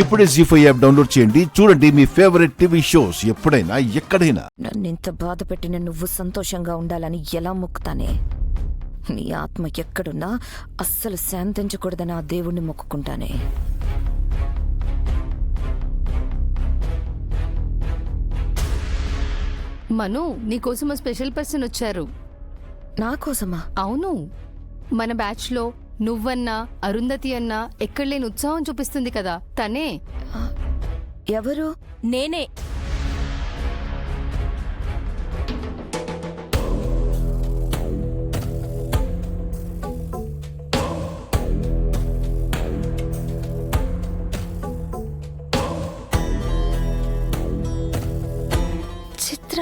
ఇప్పుడే జీ5 app download చేయండి. చూడండి మీ ఫేవరెట్ టీవీ షోస్ ఎప్పుడైనా ఎక్కడైనా. నన్నింత బాధ పెట్టిన నువ్వు సంతోషంగా ఉండాలని ఎలా మొక్కుతానే? నీ ఆత్మ ఎక్కడున్నా అస్సలు శాంతించకూడదని ఆ దేవుణ్ణి మొక్కుకుంటానే. మను, నీకోసం స్పెషల్ పర్సన్ వచ్చారు. నా కోసమా? అవును, మన బ్యాచ్ లో నువ్వన్నా అరుంధతి అన్నా ఎక్కడలేని ఉత్సాహం చూపిస్తుంది కదా, తనే. ఎవరు? నేనే. చిత్ర.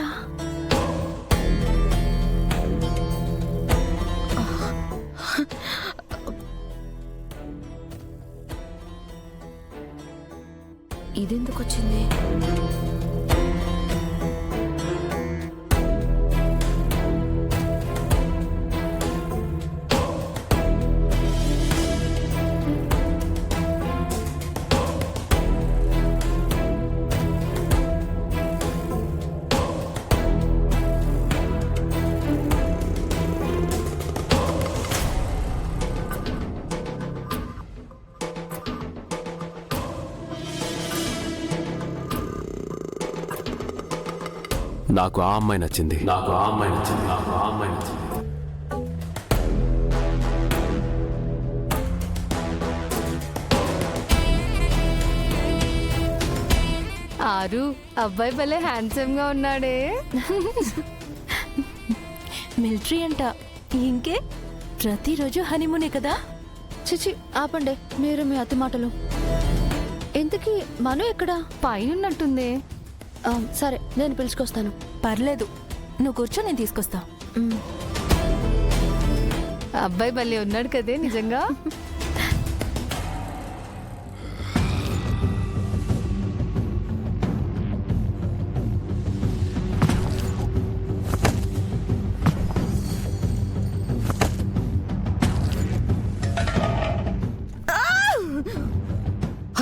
ఇదెందుకు వచ్చింది? నాకు ఆ అమ్మాయి నచ్చింది. ఆరు, అబ్బాయి భలే హ్యాండ్సమ్ గా ఉన్నాడే. మిలిటరీ అంట. ఇంకే ప్రతిరోజు హనీమూనే కదా. చిచి ఆపండి మీరు మీ అతి మాటలు. ఇంతకీ మను ఎక్కడా? పైనున్నట్టుంది. సరే నేను పిలుచుకొస్తాను. పర్లేదు, నువ్వు కూర్చో, నేను తీసుకొస్తా. అబ్బాయి భలే ఉన్నాడు కదే నిజంగా.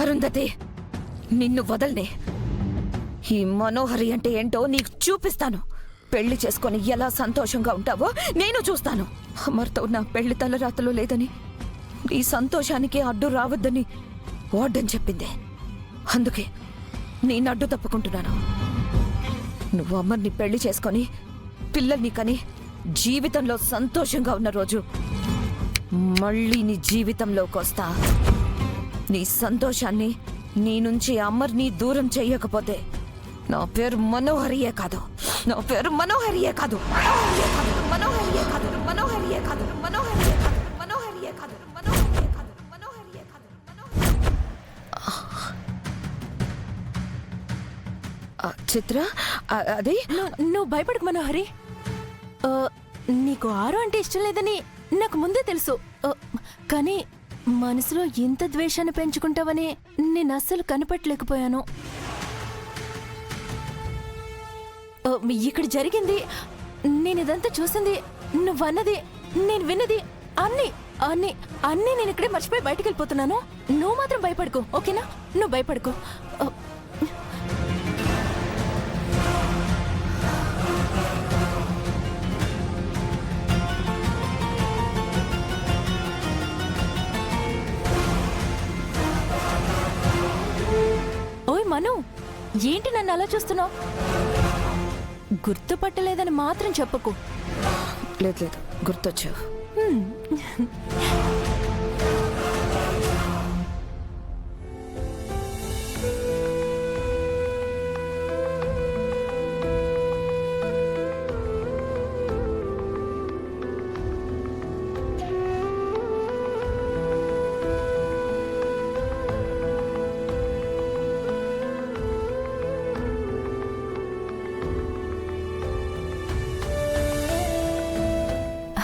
అరుంధతి, నిన్ను వదల్నే. ఈ మనోహరి అంటే ఏంటో నీకు చూపిస్తాను. పెళ్లి చేసుకొని ఎలా సంతోషంగా ఉంటావో నేను చూస్తాను. అమర్తో నా పెళ్లి తలరాతలో లేదని, ఈ సంతోషానికి అడ్డు రావద్దని వార్డెన్ చెప్పింది. అందుకే నేను అడ్డు తప్పుకుంటున్నాను. నువ్వు అమర్ని పెళ్లి చేసుకొని పిల్లల్ని కని జీవితంలో సంతోషంగా ఉన్న రోజు మళ్ళీ నీ జీవితంలోకి వస్తా. నీ సంతోషాన్ని నీ నుంచి అమర్ని దూరం చెయ్యకపోతే నా పేరు మనోహరియే కాదు. నా పేరు మనోహరియే కాదు. మనోహరియే కాదు. మనోహరియే కాదు. మనోహరియే కాదు. మనోహరియే కాదు. మనోహరియే కాదు. మనోహరియే కాదు. చిత్ర, అది నువ్వు భయపడకు మనోహరి. నీకు ఆరు అంటే ఇష్టం లేదని నాకు ముందే తెలుసు. కానీ మనసులో ఇంత ద్వేషాన్ని పెంచుకుంటావని నేను అస్సలు కనిపెట్టలేకపోయాను. ఇక్కడ జరిగింది, నేను ఇదంతా చూసింది, నువ్వన్నది, నేను విన్నది, అన్నీ అన్నీ అన్నీ నేను ఇక్కడే మర్చిపోయి బయటికి వెళ్ళిపోతున్నాను. నువ్వు మాత్రం భయపడుకో, ఓకేనా? నువ్వు భయపడుకో. ఓయ్ మను, ఏంటి నన్ను అలా చూస్తున్నావు? గుర్తుపట్టలేదని మాత్రం చెప్పకు. లేదు లేదు, గుర్తొచ్చావు.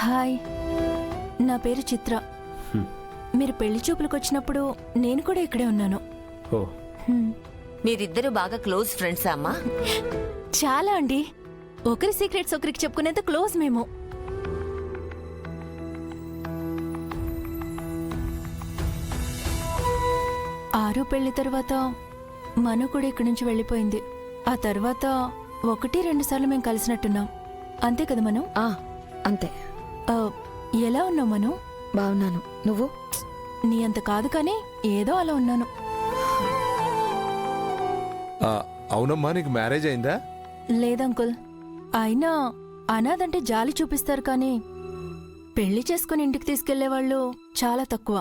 హాయ్, నా పేరు చిత్ర. మీరు పెళ్లి చూపులకు వచ్చినప్పుడు నేను కూడా ఇక్కడే ఉన్నాను. మీరిద్దరు బాగా క్లోజ్ ఫ్రెండ్సా అమ్మా? చాలా అండి. ఒకరి సీక్రెట్స్ ఒకరికి చెప్పుకునేంత క్లోజ్ మేము. ఆరు పెళ్లి తర్వాత మను కూడా ఇక్కడి నుంచి వెళ్ళిపోయింది. ఆ తర్వాత 1-2 సార్లు మేము కలిసినట్టున్నాం. అంతే కదా మను? ఆ, అంతే. ఆ, ఎలా ఉన్నావు మను? బాగున్నాను. నువ్వు? నీ అంత కాదు కానీ ఏదో అలా ఉన్నాను. అవునమ్మా, నీకు మ్యారేజ్ అయిందా? లేదంకుల్, అయినా అనాథంటే జాలి చూపిస్తారు కానీ పెళ్లి చేసుకుని ఇంటికి తీసుకెళ్లేవాళ్ళు చాలా తక్కువ.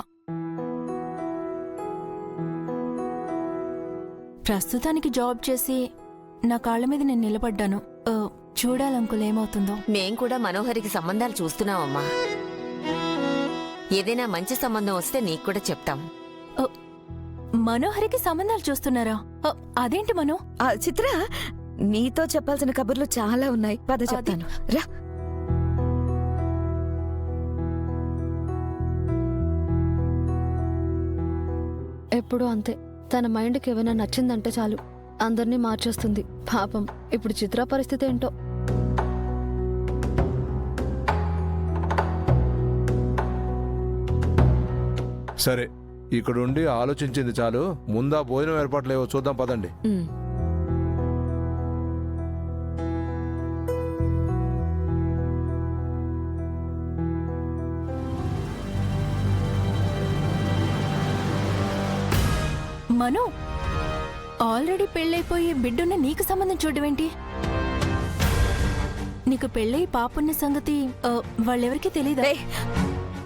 ప్రస్తుతానికి జాబ్ చేసి నా కాళ్ళ మీద నేను నిలబడ్డాను. చూడాలంకుల్ ఏమవుతుందో. మేం కూడా మనోహరికి సంబంధాలు చూస్తున్నామమ్మా. ఏదైనా మంచి సంబంధం వస్తే నీకు కూడా చెప్తాం. మనోహరికి సంబంధాలు చూస్తున్నారా? అదేంటి మనో? చిత్ర, నీతో చెప్పాల్సిన కబుర్లు చాలా ఉన్నాయి. పద చెప్తాను, రా. ఎప్పుడూ అంతే. తన మైండ్కి ఏమైనా నచ్చిందంటే చాలు అందరినీ మార్చేస్తుంది. పాపం ఇప్పుడు చిత్ర పరిస్థితి ఏంటో. సరే, ఇక్కడుండి ఆలోచించింది చాలు. ముందా భోజనం ఏర్పాట్లు ఏవో చూద్దాం, పదండి. ఉమ్. మను, ఆల్రెడీ పెళ్ళైపోయి బిడ్డున్న నీకు సంబంధం చూడవేంటి? నీకు పెళ్ళై పాపున్న సంగతి వాళ్ళెవరికీ తెలీదా? రే,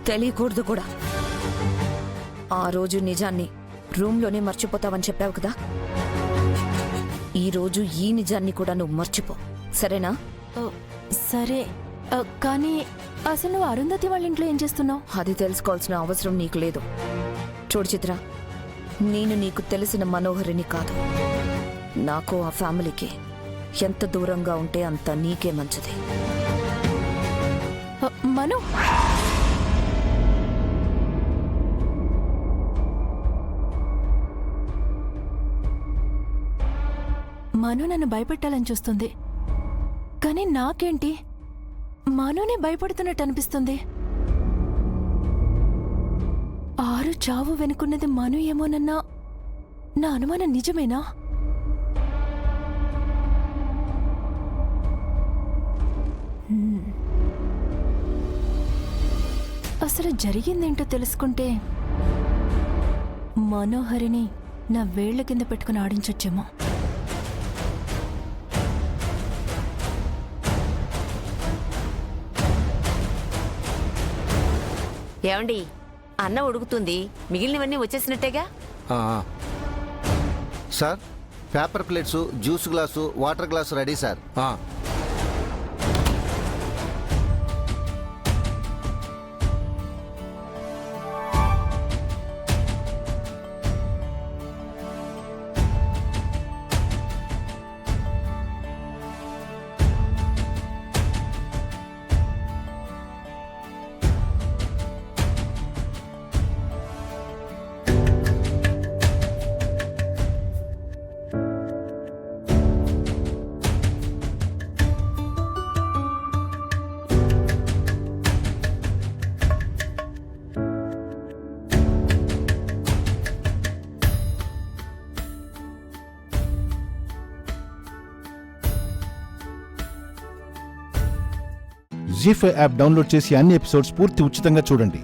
తెలియకూడదు కూడా. ఆ రోజు నిజాన్ని రూమ్లోనే మర్చిపోతావని చెప్పావు కదా, ఈ రోజు ఈ నిజాన్ని కూడా నువ్వు మర్చిపో, సరేనా? సరే, కానీ అసలు నువ్వు అరుంధతి వాళ్ళ ఇంట్లో ఏం చేస్తున్నావు? అది తెలుసుకోవాల్సిన అవసరం నీకు లేదు. చూడు చిత్ర, నేను నీకు తెలిసిన మనోహరిని కాదు. నాకు ఆ ఫ్యామిలీకి ఎంత దూరంగా ఉంటే అంత నీకే మంచిది. మను, మను నన్ను భయపెట్టాలని చూస్తుంది, కానీ నాకేంటి మనునే భయపడుతున్నట్టు అనిపిస్తుంది. ఆరు చావు వెనుకున్నది మను ఏమోనన్నా నా అనుమానం నిజమేనా? అసలు జరిగిందేంటో తెలుసుకుంటే మనోహరిని నా వేళ్ల కింద పెట్టుకుని ఆడించొచ్చేమో. ఏమండి, అన్న ఉడుకుతుంది, మిగిలినవన్నీ వచ్చేసినట్టేగా? Sir, paper plates, juice glass, water glass ready sir. ZEE5 app download చేసి అన్ని ఎపిసోడ్స్ పూర్తి ఉచితంగా చూడండి.